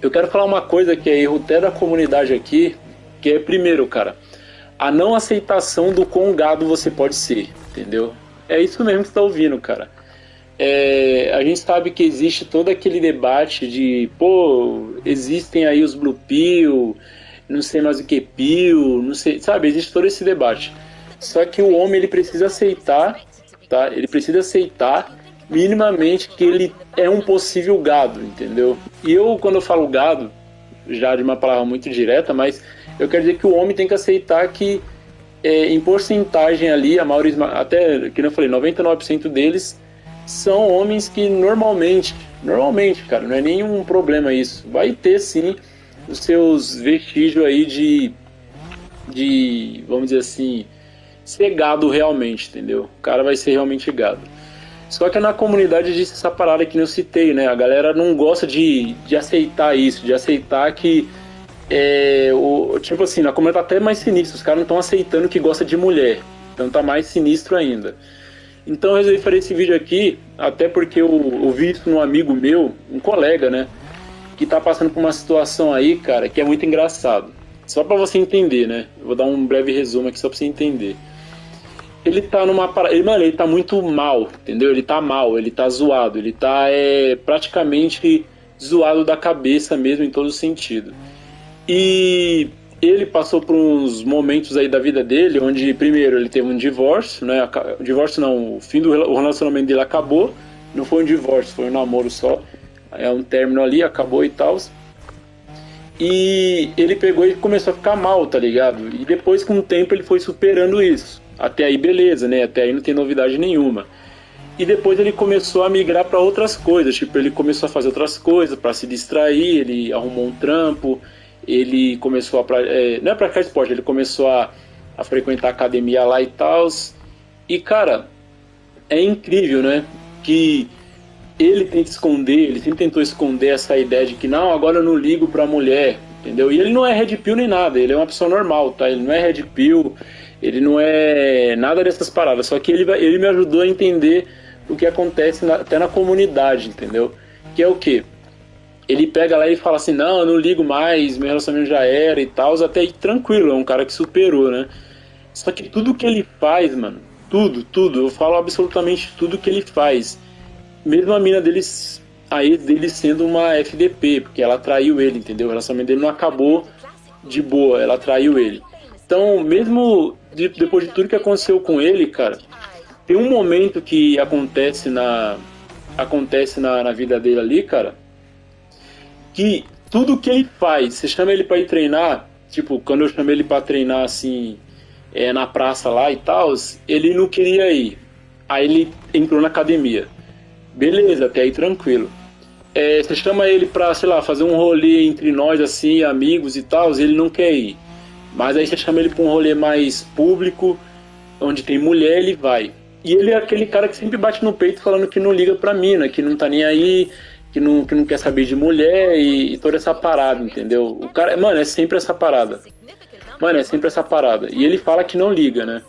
Eu quero falar uma coisa que é erro até da comunidade aqui, que é, primeiro, cara, a não aceitação do quão gado você pode ser, entendeu? É isso mesmo que você tá ouvindo, cara. A gente sabe que existe todo aquele debate de, pô, existem aí os Blue Pill, não sei mais o que Pill, não sei, sabe? Existe todo esse debate. Só que o homem ele precisa aceitar, tá? Ele precisa aceitar minimamente que ele é um possível gado, entendeu? E eu, quando eu falo gado, já de uma palavra muito direta, mas eu quero dizer que o homem tem que aceitar que em porcentagem ali, a maioria, até que eu falei, 99% deles são homens que normalmente, cara, não é nenhum problema isso. Vai ter sim os seus vestígios aí vamos dizer assim, ser gado realmente, entendeu? O cara vai ser realmente gado. Só que na comunidade existe essa parada que eu citei, né? A galera não gosta de aceitar isso, de aceitar que tipo assim, na comunidade tá até mais sinistro, os caras não estão aceitando que gosta de mulher. Então tá mais sinistro ainda. Então eu resolvi fazer esse vídeo aqui, até porque eu vi isso num amigo meu, um colega, né? Que tá passando por uma situação aí, cara, que é muito engraçado. Só pra você entender, né? Eu vou dar um breve resumo aqui só pra você entender. Ele tá numa parada. Ele tá muito mal, entendeu? Ele tá mal, ele tá zoado, ele tá praticamente zoado da cabeça mesmo em todo sentido. E ele passou por uns momentos aí da vida dele, onde primeiro ele teve um divórcio, né? Divórcio não, o fim do relacionamento dele acabou, não foi um divórcio, foi um namoro só. É um término ali, acabou e tal. E ele pegou e começou a ficar mal, tá ligado? E depois, com o tempo, ele foi superando isso. Até aí, beleza, né? Até aí não tem novidade nenhuma. E depois ele começou a migrar para outras coisas. Tipo, ele começou a fazer outras coisas para se distrair. Ele arrumou um trampo. Ele começou a... não é praticar esporte, ele começou a frequentar a academia lá e tal. E, cara, é incrível, né? Que ele tenta esconder, ele sempre tentou esconder essa ideia de que não, agora eu não ligo pra mulher, entendeu? E ele não é red pill nem nada, ele é uma pessoa normal, tá? Ele não é red pill, ele não é nada dessas paradas, só que ele me ajudou a entender o que acontece até na comunidade, entendeu? Que é o quê? Ele pega lá e fala assim, não, eu não ligo mais, meu relacionamento já era e tal, até aí tranquilo, é um cara que superou, né? Só que tudo que ele faz, mano, tudo, eu falo absolutamente tudo que ele faz, mesmo a mina deles, a ex dele sendo uma FDP, porque ela traiu ele, entendeu? O relacionamento dele não acabou de boa, ela traiu ele. Então, mesmo depois de tudo que aconteceu com ele, cara, tem um momento que acontece na vida dele ali, cara, que tudo que ele faz, você chama ele pra ir treinar, tipo, quando eu chamei ele pra treinar, assim, na praça lá e tal, ele não queria ir. Aí ele entrou na academia. Beleza, até aí tranquilo. Você chama ele pra, sei lá, fazer um rolê entre nós, assim, amigos e tal, ele não quer ir. Mas aí você chama ele pra um rolê mais público, onde tem mulher, ele vai. E ele é aquele cara que sempre bate no peito falando que não liga pra mina, que não tá nem aí, que não quer saber de mulher e toda essa parada, entendeu? O cara, mano, é sempre essa parada. Mano, é sempre essa parada. E ele fala que não liga, né?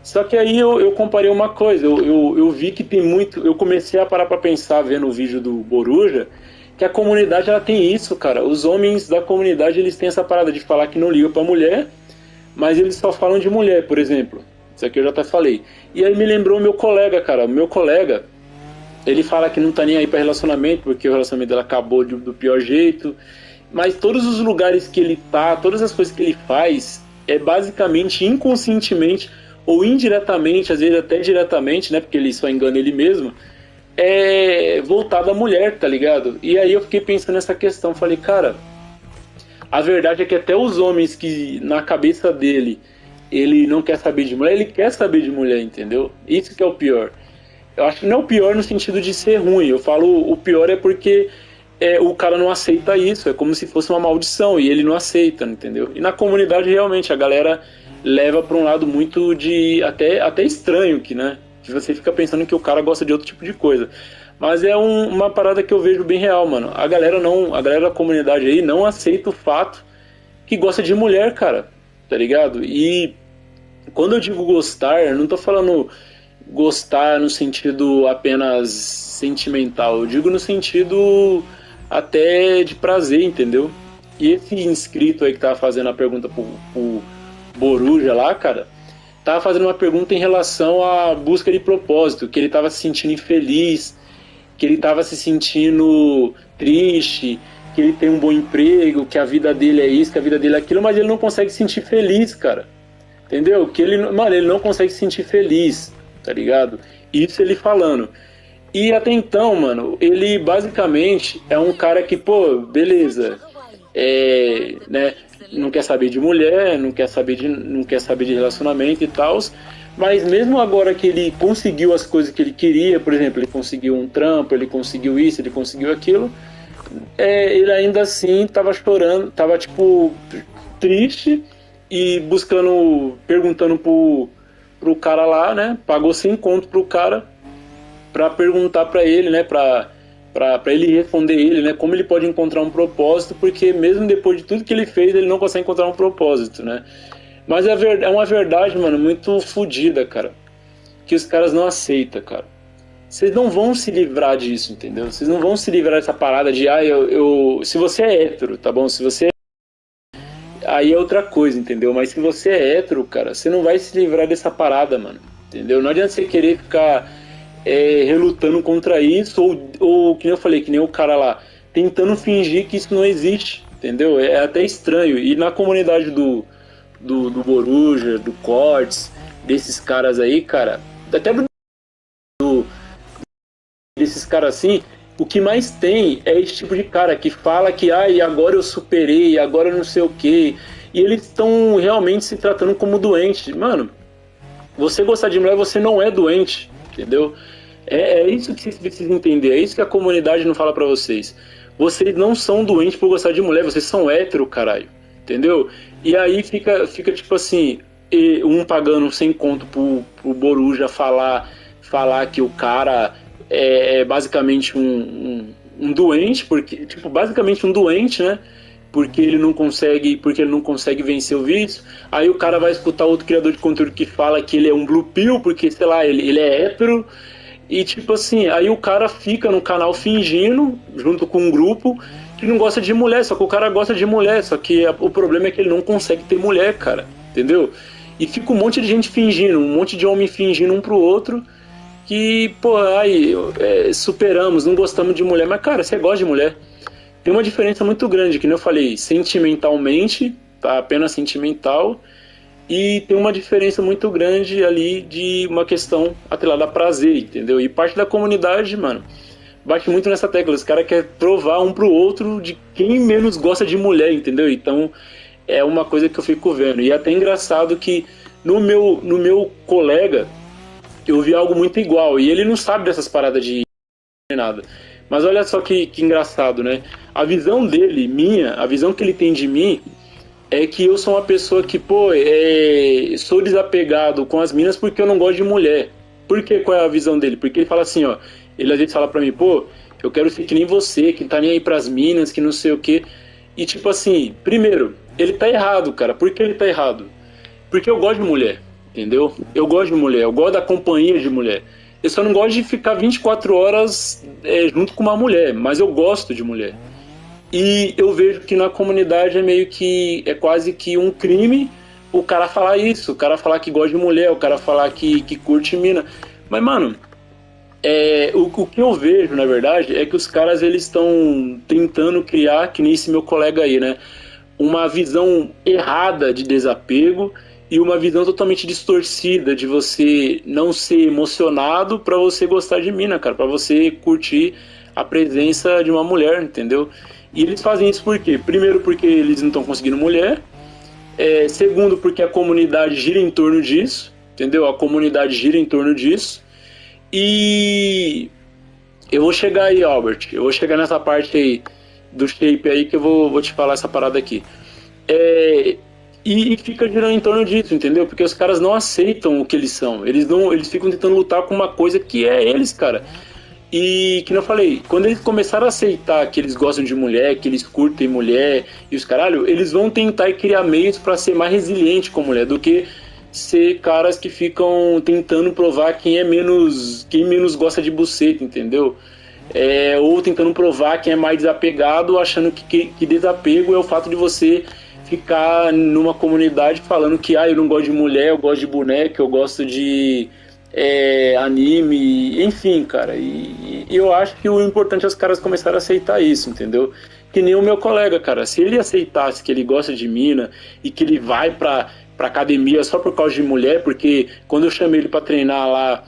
Só que aí eu comparei uma coisa, eu vi que tem muito. Eu comecei a parar pra pensar vendo o vídeo do Boruja, que a comunidade ela tem isso, cara. Os homens da comunidade eles têm essa parada de falar que não ligam pra mulher, mas eles só falam de mulher, por exemplo. Isso aqui eu já até falei. E aí me lembrou o meu colega, cara. O meu colega, ele fala que não tá nem aí pra relacionamento, porque o relacionamento dela acabou do pior jeito. Mas todos os lugares que ele tá, todas as coisas que ele faz, é basicamente inconscientemente ou indiretamente, às vezes até diretamente, né, porque ele só engana ele mesmo, é voltado à mulher, tá ligado? E aí eu fiquei pensando nessa questão, falei, cara, a verdade é que até os homens que na cabeça dele ele não quer saber de mulher, ele quer saber de mulher, entendeu? Isso que é o pior. Eu acho que não é o pior no sentido de ser ruim, eu falo o pior é porque o cara não aceita isso, é como se fosse uma maldição e ele não aceita, entendeu? E na comunidade realmente a galera leva para um lado muito de até estranho que, né? Que você fica pensando que o cara gosta de outro tipo de coisa. Mas é uma parada que eu vejo bem real, mano. A galera da comunidade aí não aceita o fato que gosta de mulher, cara. Tá ligado? E quando eu digo gostar, eu não tô falando gostar no sentido apenas sentimental. Eu digo no sentido até de prazer, entendeu? E esse inscrito aí que tava fazendo a pergunta pro Boruja lá, cara, tava fazendo uma pergunta em relação à busca de propósito, que ele tava se sentindo infeliz, que ele tava se sentindo triste, que ele tem um bom emprego, que a vida dele é isso, que a vida dele é aquilo, mas ele não consegue se sentir feliz, cara. Entendeu? Que ele, mano, ele não consegue se sentir feliz, tá ligado? Isso ele falando. E até então, mano, ele basicamente é um cara que, pô, beleza, né, não quer saber de mulher, não quer saber de relacionamento e tal, mas mesmo agora que ele conseguiu as coisas que ele queria, por exemplo, ele conseguiu um trampo, ele conseguiu isso, ele conseguiu aquilo, ele ainda assim tava chorando, tava tipo triste e buscando, perguntando pro cara lá, né, pagou 100 conto pro cara pra perguntar pra ele, né, pra ele responder ele, né, como ele pode encontrar um propósito, porque mesmo depois de tudo que ele fez, ele não consegue encontrar um propósito, né. Mas é uma verdade, mano, muito fodida, cara, que os caras não aceitam, cara. Vocês não vão se livrar disso, entendeu? Vocês não vão se livrar dessa parada de, se você é hétero, tá bom? Se você aí é outra coisa, entendeu? Mas se você é hétero, cara, você não vai se livrar dessa parada, mano, entendeu? Não adianta você querer ficar relutando contra isso, ou que nem eu falei, que nem o cara lá, tentando fingir que isso não existe, entendeu? É até estranho. E na comunidade do Boruja, do Cortes, desses caras aí, cara, até desses caras assim, o que mais tem é esse tipo de cara que fala que agora eu superei, agora eu não sei o que, e eles estão realmente se tratando como doentes. Mano, você gostar de mulher, você não é doente, entendeu? É isso que vocês precisam entender, é isso que a comunidade não fala pra vocês. Vocês não são doentes por gostar de mulher, vocês são hétero, caralho, entendeu? E aí fica tipo assim, um pagando 100 conto pro Boruja falar que o cara é basicamente um doente, porque, tipo, basicamente um doente, né? Porque ele não consegue vencer o vício. Aí o cara vai escutar outro criador de conteúdo que fala que ele é um blue pill, porque, sei lá, ele é hétero. E tipo assim, aí o cara fica no canal fingindo, junto com um grupo, que não gosta de mulher, só que o cara gosta de mulher, só que o problema é que ele não consegue ter mulher, cara, entendeu? E fica um monte de gente fingindo, um monte de homem fingindo um pro outro, que, pô, superamos, não gostamos de mulher, mas cara, você gosta de mulher. Tem uma diferença muito grande, que nem eu falei, sentimentalmente, tá? Apenas sentimental, e tem uma diferença muito grande ali de uma questão atrelada a prazer, entendeu? E parte da comunidade, mano, bate muito nessa tecla, os caras querem provar um pro outro de quem menos gosta de mulher, entendeu? Então é uma coisa que eu fico vendo. E é até engraçado que no meu colega eu vi algo muito igual, e ele não sabe dessas paradas de nada. Mas olha só que engraçado, né? A visão dele, a visão que ele tem de mim é que eu sou uma pessoa que, pô, sou desapegado com as minas porque eu não gosto de mulher. Por quê? Qual é a visão dele? Porque ele fala assim, ó, ele às vezes fala pra mim, pô, eu quero ser que nem você, que tá nem aí pras minas, que não sei o quê. E tipo assim, primeiro, ele tá errado, cara. Por que ele tá errado? Porque eu gosto de mulher, entendeu? Eu gosto de mulher, eu gosto da companhia de mulher. Eu só não gosto de ficar 24 horas junto com uma mulher, mas eu gosto de mulher. E eu vejo que na comunidade é quase que um crime o cara falar isso, o cara falar que gosta de mulher, o cara falar que curte mina. Mas, mano, o que eu vejo, na verdade, é que os caras eles estão tentando criar, que nem esse meu colega aí, né? Uma visão errada de desapego e uma visão totalmente distorcida de você não ser emocionado pra você gostar de mina, cara, pra você curtir a presença de uma mulher, entendeu? E eles fazem isso por quê? Primeiro porque eles não estão conseguindo mulher, segundo porque a comunidade gira em torno disso, entendeu? A comunidade gira em torno disso. E eu vou chegar aí, Albert, eu vou chegar nessa parte aí do shape aí que eu vou te falar essa parada aqui. E fica girando em torno disso, entendeu? Porque os caras não aceitam o que eles são. Eles ficam tentando lutar com uma coisa que é eles, cara. E, que eu falei, quando eles começaram a aceitar que eles gostam de mulher, que eles curtem mulher e os caralho, eles vão tentar criar meios pra ser mais resiliente com mulher do que ser caras que ficam tentando provar quem menos gosta de buceta, entendeu? ou tentando provar quem é mais desapegado, achando que desapego é o fato de você ficar numa comunidade falando que eu não gosto de mulher, eu gosto de boneca, eu gosto de anime, enfim, cara. E eu acho que o importante é os caras começarem a aceitar isso, entendeu? Que nem o meu colega, cara. Se ele aceitasse que ele gosta de mina e que ele vai pra academia só por causa de mulher, porque quando eu chamei ele pra treinar lá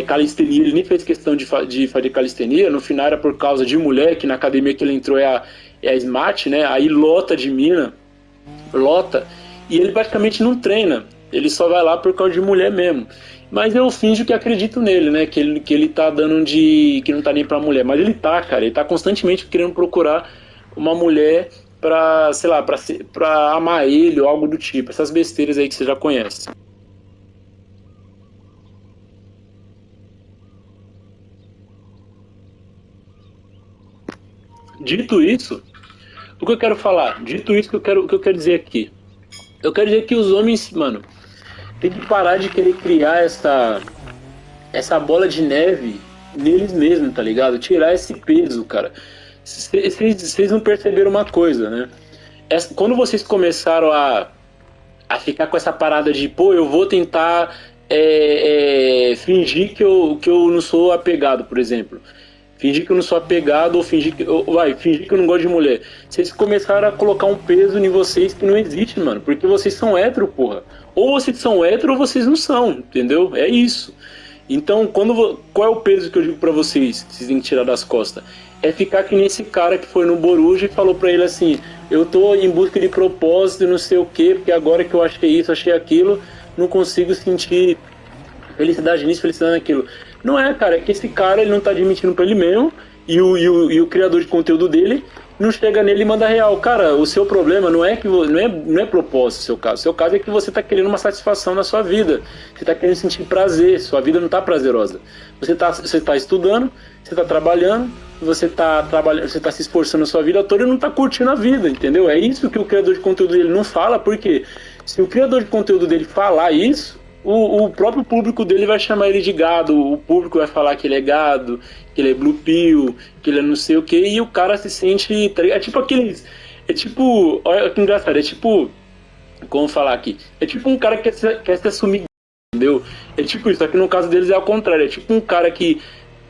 calistenia, ele nem fez questão de fazer calistenia, no final era por causa de mulher, que na academia que ele entrou é a SMAT, né? Aí lota de mina, lota, e ele praticamente não treina, ele só vai lá por causa de mulher mesmo. Mas eu finjo que acredito nele, né? Que ele tá dando que não tá nem pra mulher. Mas ele tá, cara. Ele tá constantemente querendo procurar uma mulher pra, sei lá, pra amar ele ou algo do tipo. Essas besteiras aí que você já conhece. Dito isso, o que eu quero falar? Dito isso, o que eu quero dizer aqui? Eu quero dizer que os homens, mano, tem que parar de querer criar essa bola de neve neles mesmos, tá ligado? Tirar esse peso, cara. Vocês não perceberam uma coisa, né? Quando vocês começaram a ficar com essa parada de, pô, eu vou tentar fingir que eu não sou apegado, por exemplo. Fingir que eu não sou apegado ou fingir que eu não gosto de mulher. Vocês começaram a colocar um peso em vocês que não existe, mano. Porque vocês são hétero, porra. Ou vocês são hétero ou vocês não são, entendeu? É isso. Então, qual é o peso que eu digo pra vocês que vocês têm que tirar das costas? É ficar que nem esse cara que foi no Boruja e falou pra ele assim: eu tô em busca de propósito e não sei o quê, porque agora que eu achei isso, achei aquilo, não consigo sentir felicidade nisso, felicidade naquilo. Não é, cara, é que esse cara ele não tá admitindo pra ele mesmo e o criador de conteúdo dele não chega nele e manda real. Cara, o seu problema não é não é propósito o seu caso. O seu caso é que você tá querendo uma satisfação na sua vida. Você tá querendo sentir prazer. Sua vida não tá prazerosa. Você tá estudando, você tá trabalhando, você tá se esforçando a sua vida toda e não tá curtindo a vida, entendeu? É isso que o criador de conteúdo dele não fala, porque se o criador de conteúdo dele falar isso, o próprio público dele vai chamar ele de gado, o público vai falar que ele é gado, que ele é blue pill, que ele é não sei o que, e o cara se sente. É tipo aqueles. É tipo. Olha que engraçado, é tipo. Como falar aqui? É tipo um cara que quer se assumir, entendeu? É tipo isso, só que no caso deles é ao contrário. É tipo um cara que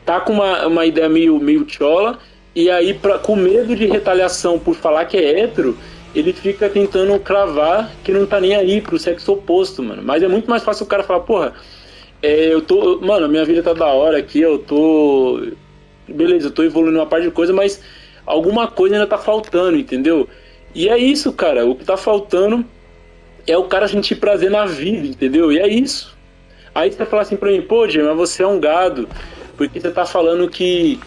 tá com uma ideia meio chola, e aí, com medo de retaliação por falar que é hétero, ele fica tentando cravar que não tá nem aí pro sexo oposto, mano. Mas é muito mais fácil o cara falar, porra, mano, minha vida tá da hora aqui, beleza, eu tô evoluindo uma parte de coisa, mas alguma coisa ainda tá faltando, entendeu? E é isso, cara, o que tá faltando é o cara sentir prazer na vida, entendeu? E é isso. Aí você fala assim pra mim, pô, Jay, mas você é um gado, porque você tá falando que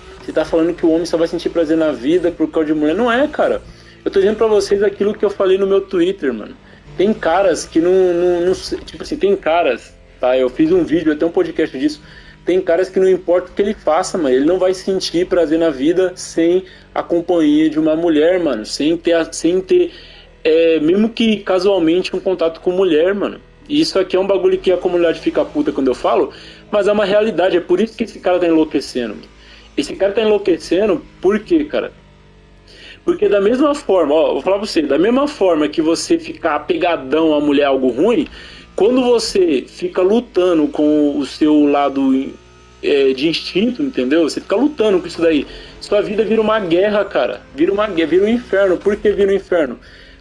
o homem só vai sentir prazer na vida por causa de mulher. Não é, cara. Eu tô dizendo pra vocês aquilo que eu falei no meu Twitter, mano. Tem caras que não tipo assim, tem caras, tá? Eu fiz um vídeo, até um podcast disso. Tem caras que não importa o que ele faça, mano, ele não vai sentir prazer na vida sem a companhia de uma mulher, mano. Sem ter mesmo que casualmente, um contato com mulher, mano. E isso aqui é um bagulho que a comunidade fica puta quando eu falo, mas é uma realidade. É por isso que esse cara tá enlouquecendo, mano. Esse cara tá enlouquecendo por quê, cara? Porque da mesma forma, vou falar pra você, da mesma forma que você ficar apegadão a mulher é algo ruim, quando você fica lutando com o seu lado de instinto, entendeu? Você fica lutando com isso daí. Sua vida vira uma guerra, cara. Vira um inferno. Por que vira um inferno?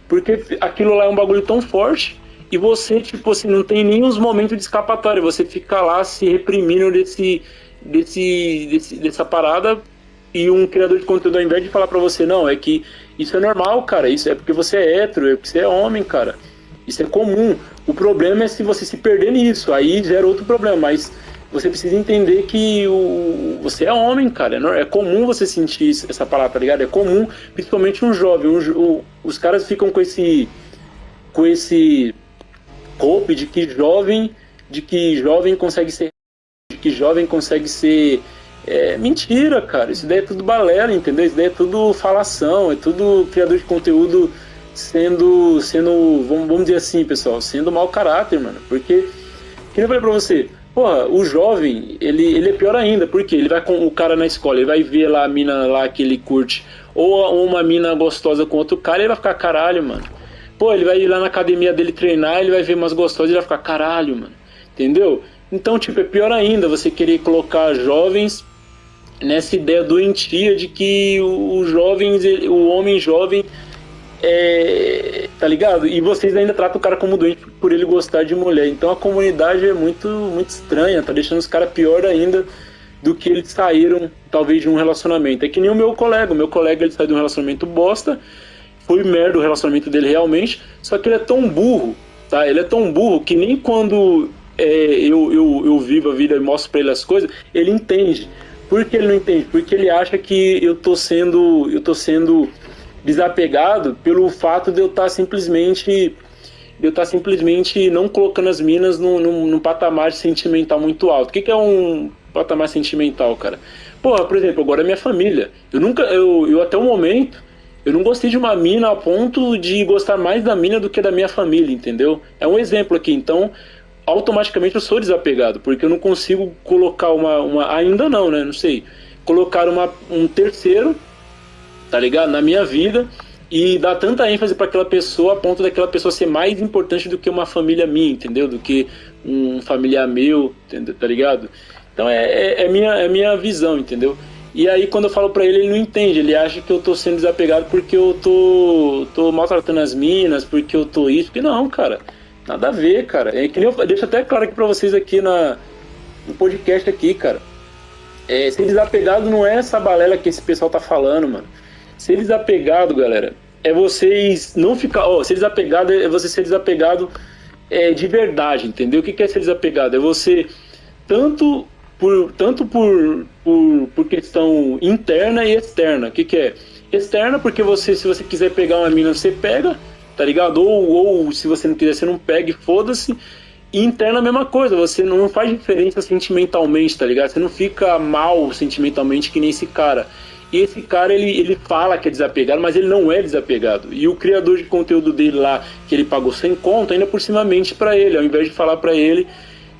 Porque aquilo lá é um bagulho tão forte e você, tipo assim, não tem nem os momentos de escapatória. Você fica lá se reprimindo dessa parada. E um criador de conteúdo, ao invés de falar pra você, não, é que isso é normal, cara, isso é porque você é hétero, é porque você é homem, cara, isso é comum. O problema é se você se perder nisso, aí gera outro problema, mas você precisa entender que você é homem, cara, é comum você sentir essa palavra, tá ligado? É comum, principalmente um jovem, os caras ficam com esse golpe de que jovem consegue ser, mentira, cara. Isso daí é tudo balela, entendeu? Isso daí é tudo falação, é tudo criador de conteúdo sendo vamos dizer assim, pessoal, sendo mau caráter, mano. Porque, que eu falei pra você, porra, o jovem, ele é pior ainda, porque ele vai com o cara na escola, ele vai ver lá a mina lá que ele curte, ou uma mina gostosa com outro cara, ele vai ficar caralho, mano. Pô, ele vai ir lá na academia dele treinar, ele vai ver umas gostosas e ele vai ficar caralho, mano. Entendeu? Então, tipo, é pior ainda você querer colocar jovens nessa ideia doentia de que os jovens, o homem jovem tá ligado? E vocês ainda tratam o cara como doente por ele gostar de mulher. Então a comunidade é muito, muito estranha, tá deixando os caras pior ainda do que eles saíram, talvez, de um relacionamento. É que nem o meu colega ele saiu de um relacionamento bosta, foi merda o relacionamento dele realmente, só que ele é tão burro, tá? Ele é tão burro que nem quando eu vivo a vida e mostro pra ele as coisas, ele entende. Por que ele não entende? Porque ele acha que eu tô sendo desapegado pelo fato de eu estar simplesmente não colocando as minas num patamar sentimental muito alto. O que é um patamar sentimental, cara? Porra, por exemplo, agora é minha família. Eu até o momento, eu não gostei de uma mina a ponto de gostar mais da mina do que da minha família, entendeu? É um exemplo aqui, então automaticamente eu sou desapegado, porque eu não consigo colocar ainda não, né? Não sei. Colocar um terceiro, tá ligado? Na minha vida e dar tanta ênfase para aquela pessoa a ponto daquela pessoa ser mais importante do que uma família minha, entendeu? Do que um familiar meu, entendeu? Tá ligado? Então é minha visão, entendeu? E aí quando eu falo pra ele não entende, ele acha que eu tô sendo desapegado porque eu tô maltratando as minas, porque eu tô isso, porque não, cara, nada a ver, cara. É que nem eu deixo até claro aqui pra vocês aqui no podcast aqui, cara. Ser desapegado não é essa balela que esse pessoal tá falando, mano. Ser desapegado, galera, é vocês não ficar... ser desapegado é você ser desapegado de verdade, entendeu? O que é ser desapegado? É você, tanto por questão interna e externa. O que é? Externa porque se você quiser pegar uma mina, você pega, tá ligado? Ou se você não quiser, você não pega e foda-se. E interna a mesma coisa, você não faz diferença sentimentalmente, tá ligado? Você não fica mal sentimentalmente que nem esse cara. E esse cara, ele fala que é desapegado, mas ele não é desapegado. E o criador de conteúdo dele lá, que ele pagou sem conta, ainda por cima mente pra ele, ao invés de falar pra ele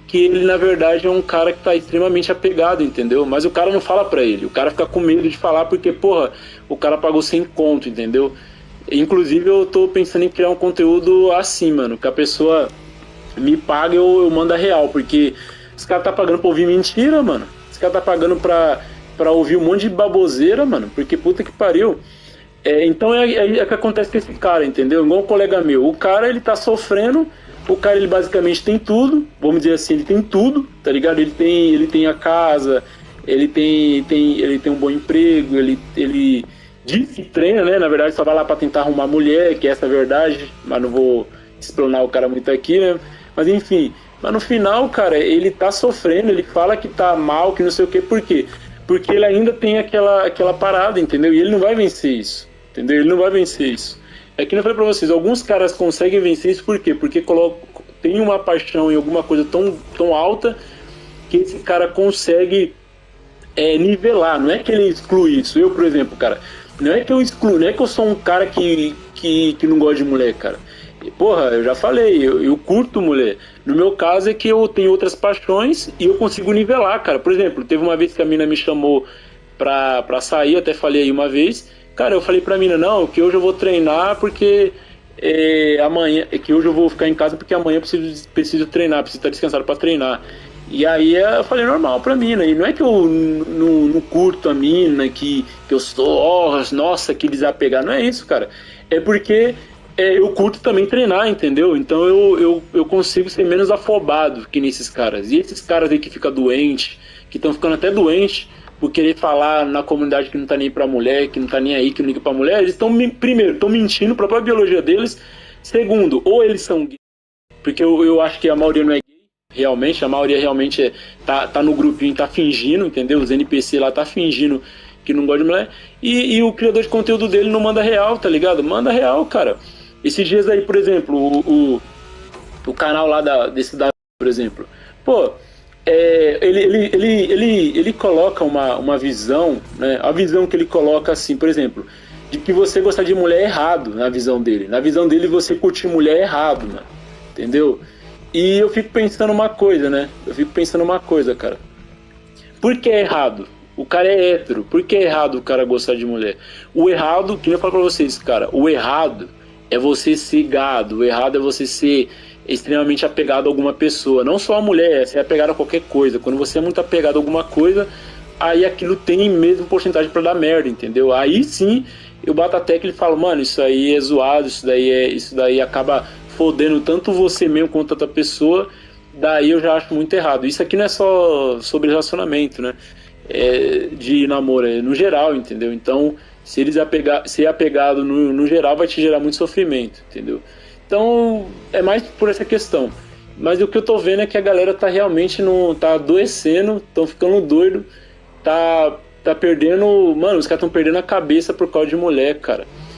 que ele, na verdade, é um cara que tá extremamente apegado, entendeu? Mas o cara não fala pra ele, o cara fica com medo de falar porque, porra, o cara pagou sem conto, entendeu? Inclusive, eu tô pensando em criar um conteúdo assim, mano, que a pessoa me paga e eu mando a real, porque esse cara tá pagando pra ouvir mentira, mano. Esse cara tá pagando pra ouvir um monte de baboseira, mano, porque puta que pariu. Então é que acontece com esse cara, entendeu? Igual um colega meu, o cara, ele tá sofrendo, o cara, ele basicamente tem tudo, vamos dizer assim, ele tem tudo, tá ligado? Ele tem a casa, ele tem um bom emprego, ele diz que treina, né? Na verdade, só vai lá pra tentar arrumar mulher, que é essa a verdade, mas não vou explanar o cara muito aqui, né? Mas enfim, mas no final, cara, ele tá sofrendo, ele fala que tá mal, que não sei o quê, por quê? Porque ele ainda tem aquela parada, entendeu? E ele não vai vencer isso, entendeu? Ele não vai vencer isso. É que eu falei pra vocês, alguns caras conseguem vencer isso por quê? Porque tem uma paixão em alguma coisa tão alta que esse cara consegue nivelar. Não é que ele exclui isso. Eu, por exemplo, cara, não é que eu excluo, não é que eu sou um cara que não gosta de mulher, cara. Porra, eu já falei, eu curto mulher. No meu caso é que eu tenho outras paixões e eu consigo nivelar, cara. Por exemplo, teve uma vez que a mina me chamou pra sair, até falei aí uma vez. Cara, eu falei pra mina, não, que hoje eu vou treinar porque amanhã, que hoje eu vou ficar em casa porque amanhã eu preciso treinar, preciso estar descansado pra treinar. E aí eu falei normal pra mina, e não é que eu não curto a mina, que eu sou, nossa, que desapegar, não é isso, cara. É porque eu curto também treinar, entendeu? Então eu consigo ser menos afobado que nesses caras. E esses caras aí que ficam doentes, que estão ficando até doentes por querer falar na comunidade que não tá nem pra mulher, que não tá nem aí, que não liga pra mulher, eles estão, primeiro, estão mentindo pra própria biologia deles. Segundo, ou eles são gays, porque eu acho que a maioria não é gay, realmente, a maioria realmente tá no grupinho, tá fingindo, entendeu? Os NPC lá tá fingindo que não gosta de mulher. E o criador de conteúdo dele não manda real, tá ligado? Manda real, cara. Esses dias aí, por exemplo, o canal lá por exemplo, pô, ele coloca uma visão, né? A visão que ele coloca assim, por exemplo, de que você gostar de mulher é errado na visão dele. Na visão dele, você curtir mulher é errado, né? Entendeu? E eu fico pensando uma coisa, né? Eu fico pensando uma coisa, cara. Por que é errado? O cara é hétero. Por que é errado o cara gostar de mulher? O errado, que eu falo pra vocês, cara, o errado é você ser gado. O errado é você ser extremamente apegado a alguma pessoa. Não só a mulher, você é apegado a qualquer coisa. Quando você é muito apegado a alguma coisa, aí aquilo tem mesmo porcentagem pra dar merda, entendeu? Aí sim eu bato a tecla e falo, mano, isso aí é zoado, isso daí acaba fodendo tanto você mesmo quanto outra pessoa. Daí eu já acho muito errado. Isso aqui não é só sobre relacionamento, né? De namoro, é no geral, entendeu? Então, se eles ser apegado no geral, vai te gerar muito sofrimento, entendeu? Então, é mais por essa questão. Mas o que eu tô vendo é que a galera tá realmente tá adoecendo, tão ficando doido, tá perdendo. Mano, os caras estão perdendo a cabeça por causa de mulher, cara.